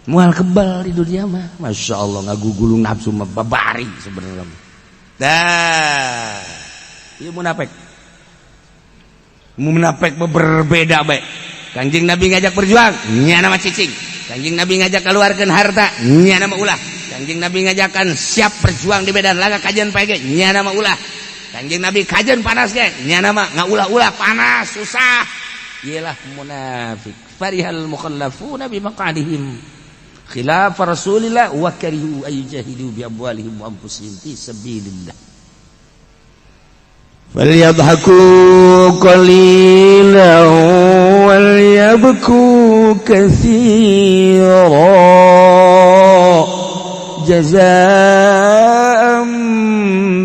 moal kebal di dunia mah Masya Allah ngagugulung nafsu mah babari sebenarnya dah ieu munafik berbeda baik Kanjeng Nabi ngajak berjuang nya nama cicing Kanjeng Nabi ngajak keluarkan harta nya nama ulah Kanjeng Nabi ngajakan siap berjuang di medan laga kajian page nya nama ulah Kanjeng Nabi kajian panas ge nya nama ngaulah-ulah panas susah ialah munafik farihal mukhallafuna bi maq'adihim khilaf Rasulillah wa karihu ayjahidu bi amwalihim wa anfusihim fi sabilillah فليضحكوا قليلا وليبكوا كثيرا جزاء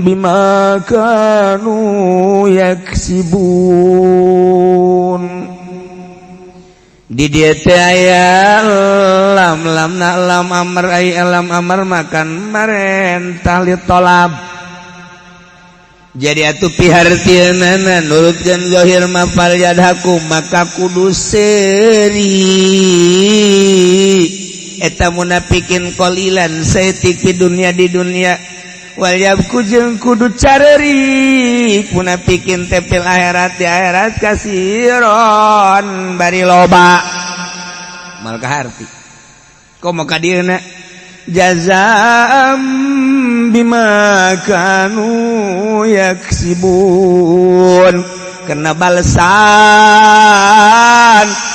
بما كانوا يكسبون di dieu teh aya lam amr ay lam amr makan marentah li talab jadi atuh pihartieunana nurutkeun zahir mafal yadhaku maka kudu seuri eta munafikin qalilan saeutik di dunia wal yabku jeung kudu careuri munafikin teh fil akhirat di akhirat kasiron bari loba mal kaharti komo ka dieuna jazaam bima kanu yaksibun kena balesan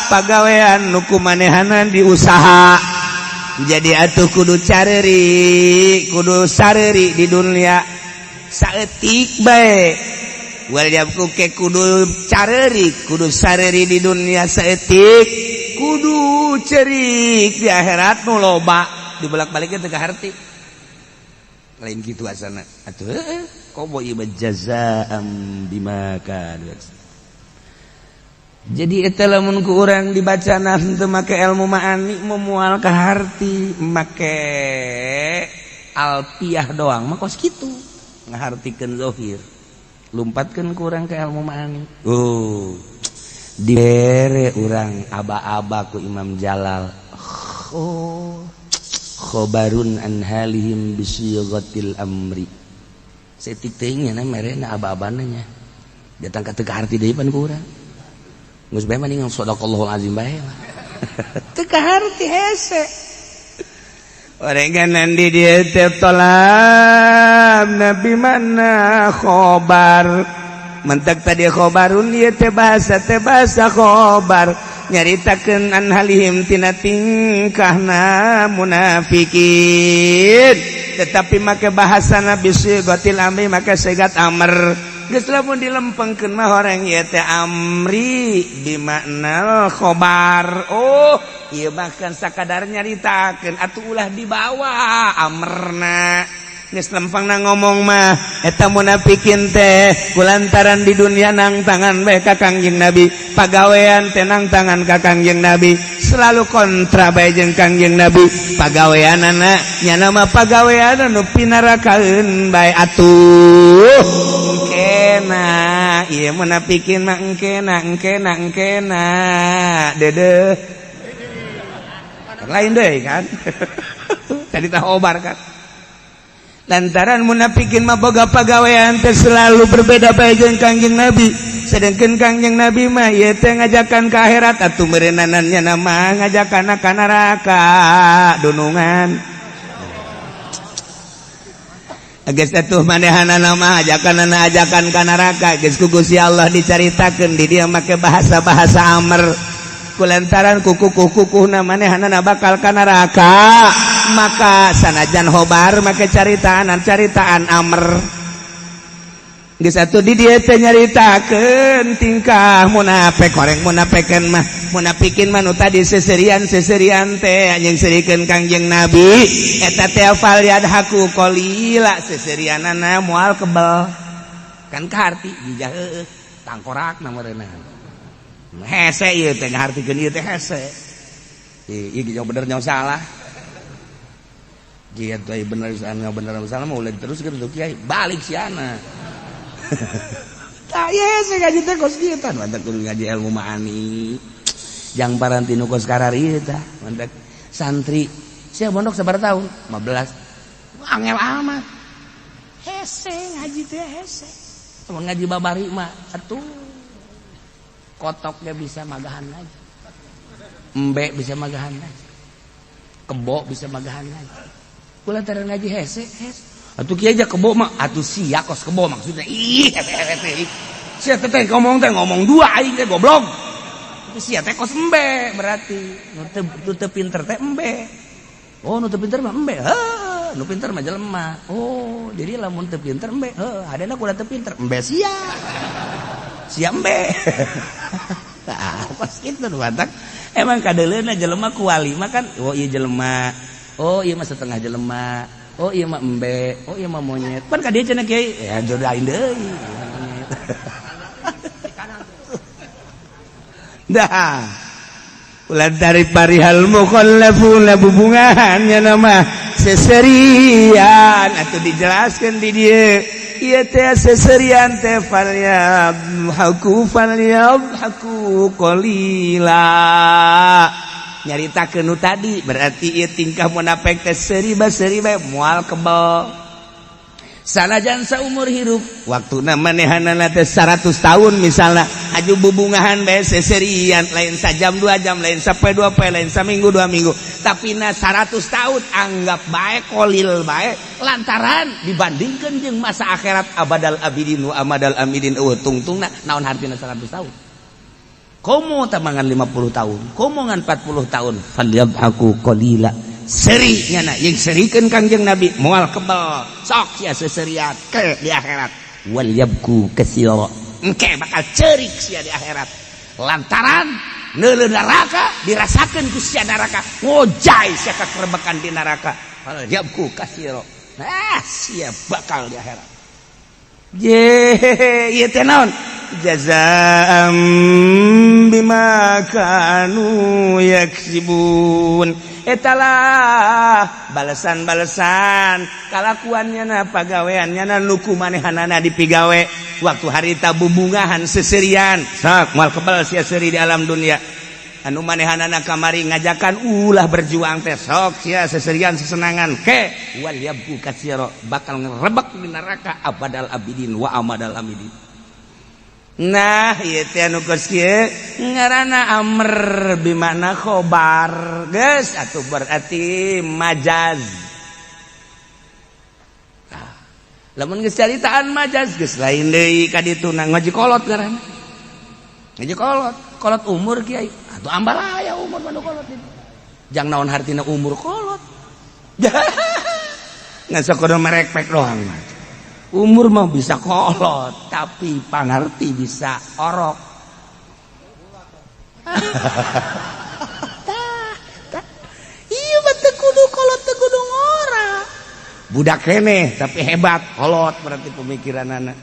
pagawean nu kumanehana di usaha jadi atuh kudu careuri kudu sareuri di dunia saeutik bae wal yabku ke kudu careuri kudu sareuri di dunia saeutik kudu cerik di akhirat nu loba dibolak-baliknya teu kaharti lain kitu asana atuh kobo ieu jazaam bima kanu jadi eta lamun ku urang dibacana henteu make ilmu ma'ani moal kaharti make alfiah doang mah kos kitu ngahartikeun zahir lumpatkeun ku urang ka ilmu ma'ani dibere urang aba-aba ku Imam Jalal khobarun an halihim bisyighatil amri setik teuing nya merena aba-abana nya datang ka teu kaharti deui pan ku urang geus bae mah ningang sadaqallahul azim bae teu kaharti hese orenganan di dieu teh talab nabi mana khobar mentak tadi khobarun ieu teh bahasa khobar nyaritakeun an halihim tina tingkahna munafikin tetapi make bahasana bisyighatil amri make segat amr geus lamun dilempengkeun mah horeng ieu teh amri bimakna khobar ieu mah kan sakadar nyaritakeun atuh ulah dibawa amrna geus lempengna ngomong mah eta munafikin teh kulantaran di dunia nang tangan bae ka Kangjeng Nabi, pagawean teh nang tangan ka Kangjeng Nabi, selalu kontra bae jeung Kangjeng Nabi. Pagaweanana nya nama pagawean anu pinarakaeun bae atuh. Engkena ieu munafikin mah engkena dedeh. Lain deui kan. Tadi tah obar kan. Lantaran munafikin mah boga pagawean teh selalu berbeda bae jeung Kangjeng Nabi. Sedengkeun Kangjeng Nabi mah ieu teh ngajakan ka akhirat atuh meureunannya nama ngajakan ka neraka dunungan. Geus atuh manehanana mah ajakan ka neraka geus ku Gusti Allah dicaritakeun di dieu make bahasa-bahasa amr. Kulantaran kuku-kukuhna manehanana bakal ka neraka, maka sanajan hobar make caritaan amr. Geus atuh di dieu teh nyaritakeun tingkah munafik, horeng munafikeun mah munafikin mah nu tadi seserian teh anjeun serikeun Kangjeng Nabi eta teh fal yadhaku qalila seserianana moal kebal kan kaharti dijah tangkorakna meureunna hese ieu teh ngahartikeun ieu teh hese ieu ge bener nya salah kieu teh bener salah mah ulah teruskeun tuh kiai balik siana. Tah hese ngaji teh kos kieu tah mantep kudu ngaji ilmu ma'ani jang parantinu kos karari tah mantep santri sia mondok sabar tahun 15 angel amat hese ngaji teh hese mun ngaji babari mah atuh kotoknya bisa magahan lagi, embe bisa magahan lagi, kebo bisa magahan lagi. Kulantaran ngaji hese. Atuh kieu aja kebo mah atuh sia kos kebo maksudnya. Ih, hese. Sia teh ngomong dua aing teh goblok. Itu sia teh kos embe berarti. Nu teu pinter teh embe. Oh, nu teu pinter mah embe. Heuh, nu pinter mah jelema. Oh, jadi lamun teu pinter embe. Heuh, hadena kudu teu pinter. Embe sia. Siambe. Nah, pas gitu mantap. Emang kadeleuna jelema ku wali mah kan, oh ieu jelema. Oh ieu mah setengah jelema. Oh ieu mah embe. Oh ieu mah monyet. Pan ka dieu cenah kiai, ya jodohin deui. Dah. Ulah dari parihal mukhallafuna bubungannya nama seserian atuh dijelaskeun di dieu. Ieu teh seserian teh falyadhaku qalila nyaritakeun nu tadi berarti ieu tingkah munafik teh seri bae moal kebal sanajan saumur hirup waktuna manehanana teh 100 tahun misalna aju bubungahan bae seserian lain sajam 2 jam lain sapoe 2 poe lain saminggu 2 minggu tapi na 100 tahun anggap bae kolil bae lantaran dibandingkeun jeung masa akhirat abadal abidin wa amadal amidin tungtungna naon hartina 100 tahun komo tamangan 50 tahun komo ngan 40 tahun falyadhaku qalila seri nyana yang serikeun Kangjeng Nabi moal kebal sok sia seserian ke di akhirat wal yabku katsira engke bakal ceurik sia di akhirat lantaran neuleuh neraka dirasakeun ku sia neraka ngojay sia kakerbekan di neraka wal yabku katsira nah sia bakal di akhirat ye ieu teh naon jazaa'an bima kanu yaksibun etalah balasan-balasan kalakuannya na pagaweannya na nuku manehanana dipigawe waktu harita bubungahan seserian sak moal kebal sia seri di alam dunia anu manehanana kamari ngajakan ulah berjuang teh sok sia seserian sesenangan ke wal yabku katsira bakal ngerebek di neraka abadal abidin wa amadal amidin. Nah ieu teh anu geus kieu ngaranna amr bimana khobar geus atuh berarti majaz. Nah, lamun geus caritaan majaz geus lain deui ka ditu na ngaji kolot ngaranna. Ngaji kolot umur kiai atuh ambalaya umur manu kolot itu. Jang naon hartina umur kolot. Ngan sakudu merekpek doang mah. Umur mah bisa kolot, tapi pangarti bisa orok. Iya mah teu kudu kolot teu kudu ngora. budak keneh tapi hebat kolot berarti pemikiran anak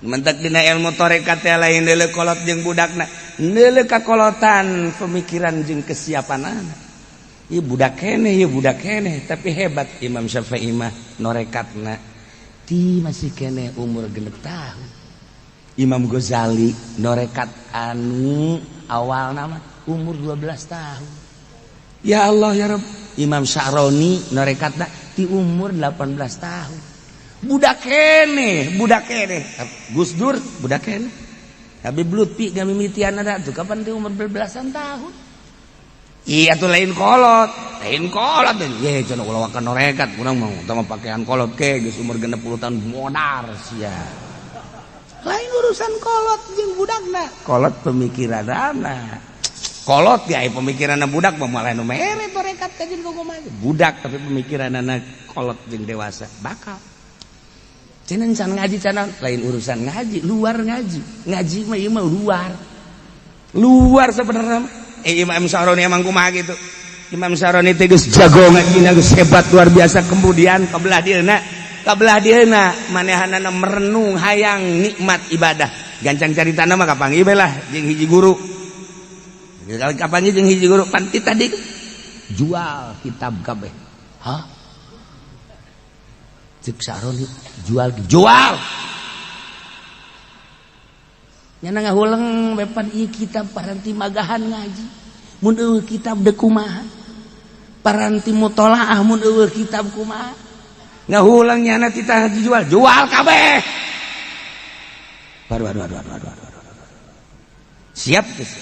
mentek dina ilmu tarekat teh lain deuleu kolot jeung budakna deuleu kakolotan pemikiran jeung kesiapan anak ieu budak keneh tapi hebat Imam Syafi'i mah norekatna ti masih keneh umur 6 tahun Imam Ghazali norekat anu awal nama umur 12 tahun ya Allah ya Rabb Imam Sya'roni norekatna ti umur 18 tahun budak keneh Gus Dur budak keneh Habib Lutfi gamimitian ada tuh kapan ti umur belasan tahun iya tuh lain kolot ye cenah ulah wakan norekat urang mau tama pakaian kolot ke geus umur 60 tahun modar sia lain urusan kolot jeung budakna kolot pemikiran anak kolot ya pemikiran budak malah nu mere torekat ka jeung kumaha budak tapi pemikiran anak kolot jeung dewasa bakal cenah can ngaji cenah lain urusan ngaji luar ngaji mah ieu mah luar sebenarnya Imam Sya'roni emang kumaha gitu Imam Sya'roni teh geus jago ngajina geus hebat luar biasa kemudian kabelah dieuna manehanana merenung hayang nikmat ibadah gancang caritana mah kapanggih bae lah jeung hiji guru kapanggih jeung hiji guru panti tadi jual kitab kabeh hah cek Sya'roni jual nyana ngahulang bepan ieu kitab paranti magahan ngaji mun eueuh kitab deuk kumaha paranti mutolaah mun eueuh kitab kumaha ngahulang nyana titah dijual kabeh waduh siap geus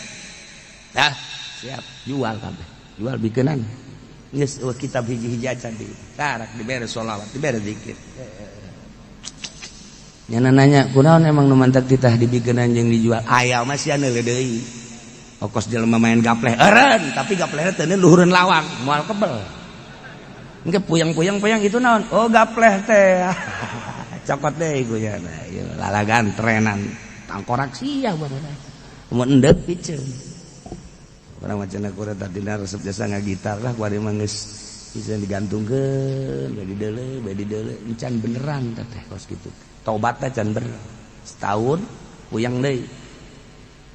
dah siap jual kabeh jual bikeunana geus eueuh kitab hiji-hiji acan di tarak dibere sholawat dibere zikir nyana nanya kunaon emang nu mantak titah dibikeun jeung dijual aya mah sia neuleuh deui ongkos jelema main gapleh eureun tapi gaplehna teu luhureun lawang moal kebel engke puyang itu naon oh gapleh teh cokot deui guyana ieu lalagan trenan tangkorak sia barudak mun endeup piceun urang macana kuret tadina resep jasa ngagitar lah kuari mah geus bisa digantungkeun bae dideuleu encan beneran teh kos kitu tobatnya can bener setahun puyang deui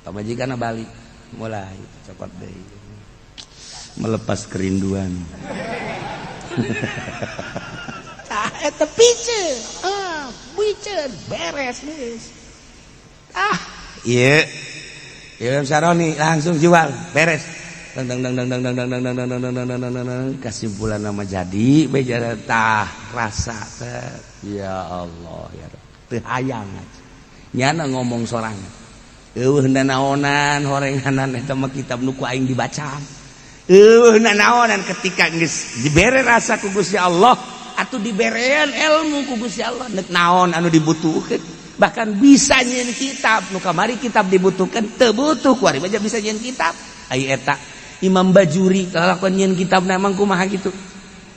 pamajikanna balik mulai cokot deui melepas kerinduan tah eta piceun biceun beres geus ieu Imam Sya'roni langsung jual beres dang kesimpulan nama jadi bejara tah rasa ya Allah ya teu hayang nyana ngomong sorangan eueuh naonan horenganan eta mah kitab nu ku aing dibaca eueuh naonan ketika geus dibere rasa ku Gusti Allah atuh diberean ilmu ku Gusti Allah neuk naon anu dibutuhkeun bahkan bisa nyeun kitab nu kamari kitab dibutuhkeun teu butuh kuari baca bisa nyeun kitab ai eta Imam Bajuri kalakuan nyeun kitabna emang kumaha gitu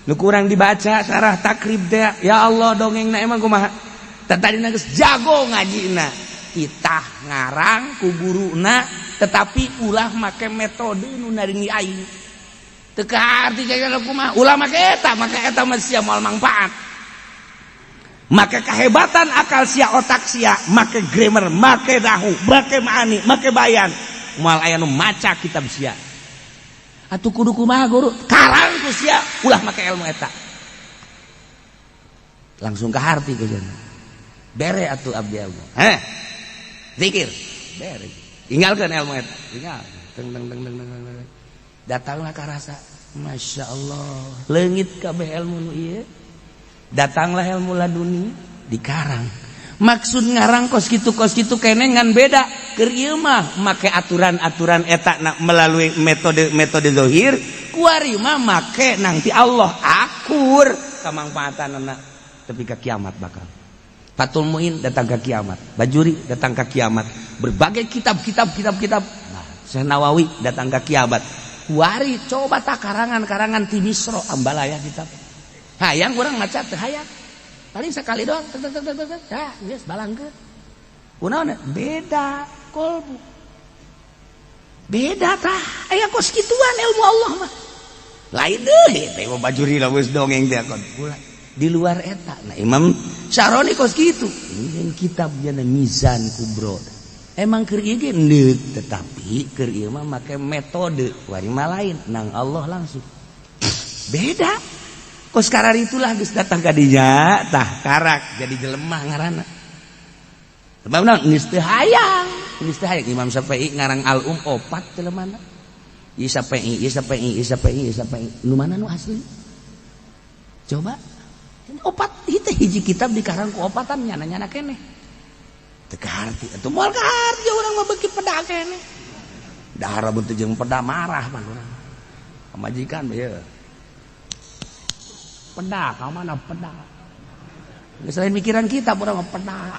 nu kurang dibaca sarah takrib teh ya Allah dongengna emang kumaha tadina geus jago ngajina itah ngarang ku guruna tetapi ulah make metode nu naringi aing teu kaarti jaga kumaha ulah make eta mah sia moal manfaat make kahebatan akal sia otak sia make grammar make dahu make maani make bayan moal aya nu maca kitab sia atuh kudu kumaha guru karang ku sia ulah make ilmu eta langsung ka harti geus bere atuh abdi ilmu zikir bere tinggalkeun ilmu eta tinggal teng datanglah ka rasa masya Allah leungit kabeh ilmu nu ieu datanglah ilmu laduni dikarang maksud ngarang kos kitu keneh ngan beda keur ieu mah make aturan-aturan eta melalui metode zahir kuari mah make nang ti Allah akur kamangpaatan tapi ka kiamat bakal Fathul Muin datang ke kiamat Bajuri datang ke kiamat berbagai kitab nah Syekh Nawawi datang ke kiamat kuari coba tak karangan ti Misro ambalaya kitab hayang urang maca teh hayang paling sekali doang dah geus balangkeun kunaon beda kolbu beda tah aya kos kituan ilmu Allah mah lain deui teh Bajuri geus dongeng teh kon di luar eta. Nah Imam Syaroni kos gitu ini kitab jana Mizan Kubro emang keur ieu ge neuk tetapi keur ieu mah make metode warima lain nang Allah langsung beda kos karar itulah geus datang ka dinya tah karak jadi jelemah ngaranna sebab naon geus teu hayang Imam Syafi'i ngarang Al-Um 4 jelemana ieu Syafi'i nu mana nu asli coba opat itu hiji kitab dikarang ku opatan nyana keneh teu kaharti atuh moal kaharti urang mah beuki peda keneh dahar mun teu jeung peda marah pan urang pamajikan ieu peda ka mana peda selain mikiran kitab urang mah peda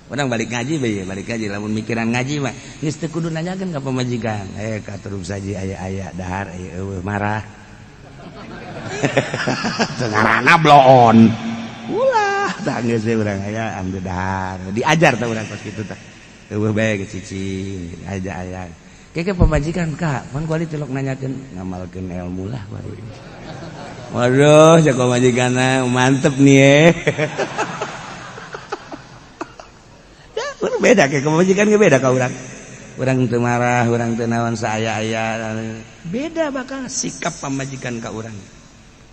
urang balik ngaji lamun mikiran ngaji mah geus teu kudu nanyakeun ka pamajikan ka turun saji aya dahar eueuh marah ngaranna bloon ulah tah geus urang aya ambil dahar diajar tah urang pas kitu tah eueuh bae geus cicing aya keke pamajikan ka pan kuali telok nanyakeun ngamalkeun ilmu lah kuali waduh cek pamajikanna mantep nih ya beda ke pamajikan ge beda ka urang teu marah urang teu naon saaya-aya beda bakal sikap pamajikan ka urang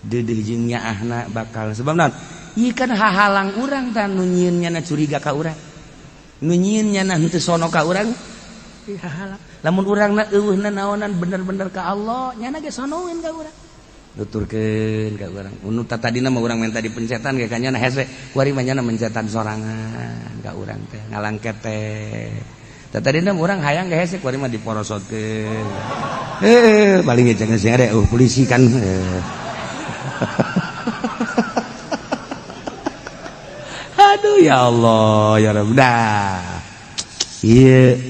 deudeuh jeung nyaahna bakal sebab naon ieu kan hahalang urang tah nu nyieun nyana curiga ka urang nu nyieun nyana henteu sono ka urang hahalang lamun urangna eueuhna naonan bener-bener ka Allah nyana ge sonoeun ka urang nuturkeun ka urang nu tadina mah urang menta dipencetan ge ka nyana hese kuari mah nyana mencetan sorangan ka urang teh ngalangket teh tadina urang hayang ge hese kuari mah diporosotkeun paling ge cenah sing ada polisi kan aduh ya Allah ya Rabb dah iya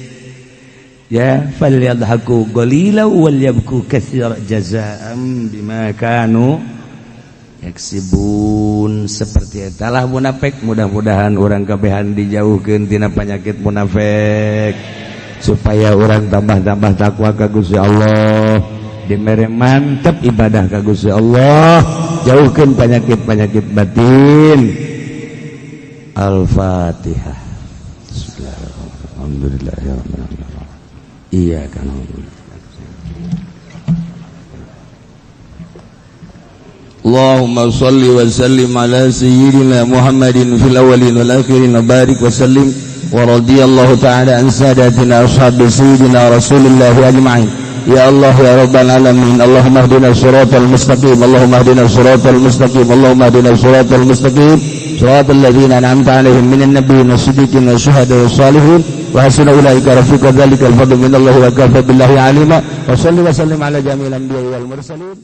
ya falyadhaku qalilan wal yabku katsiran jazaa'an bima kanu yaksibun seperti etalah munafik mudah-mudahan urang kabehan dijauhkeun tina penyakit munafik supaya urang tambah-tambah takwa ka Gusti Allah dimere mantap ibadah ka Gusti Allah jauhkeun penyakit-penyakit batin. Al-Fatihah. Bismillahirrahmanirrahim. Iyyaka na'budu. Allahumma shalli wa sallim ala sayyidina Muhammadin fil awwalin wal akhirin wa barik wa sallim wa radiyallahu ta'ala an sadatina ashabi sayyidina Rasulillah ajma'in. Ya Allah ya Rabbal alamin Allahumma hdina siratal mustaqim Allahumma hdina siratal mustaqim Allahumma hdina siratal mustaqim siratal ladzina an'amta 'alaihim minan nabiyyin was-siddiqin wasyuhada'i was-shalihin wa hasuna ulaika rafiqa dzalikal fadlu minallahi wa kafa billahi 'alima wa salli wa sallim ala jami'il anbiya'i wal mursalin.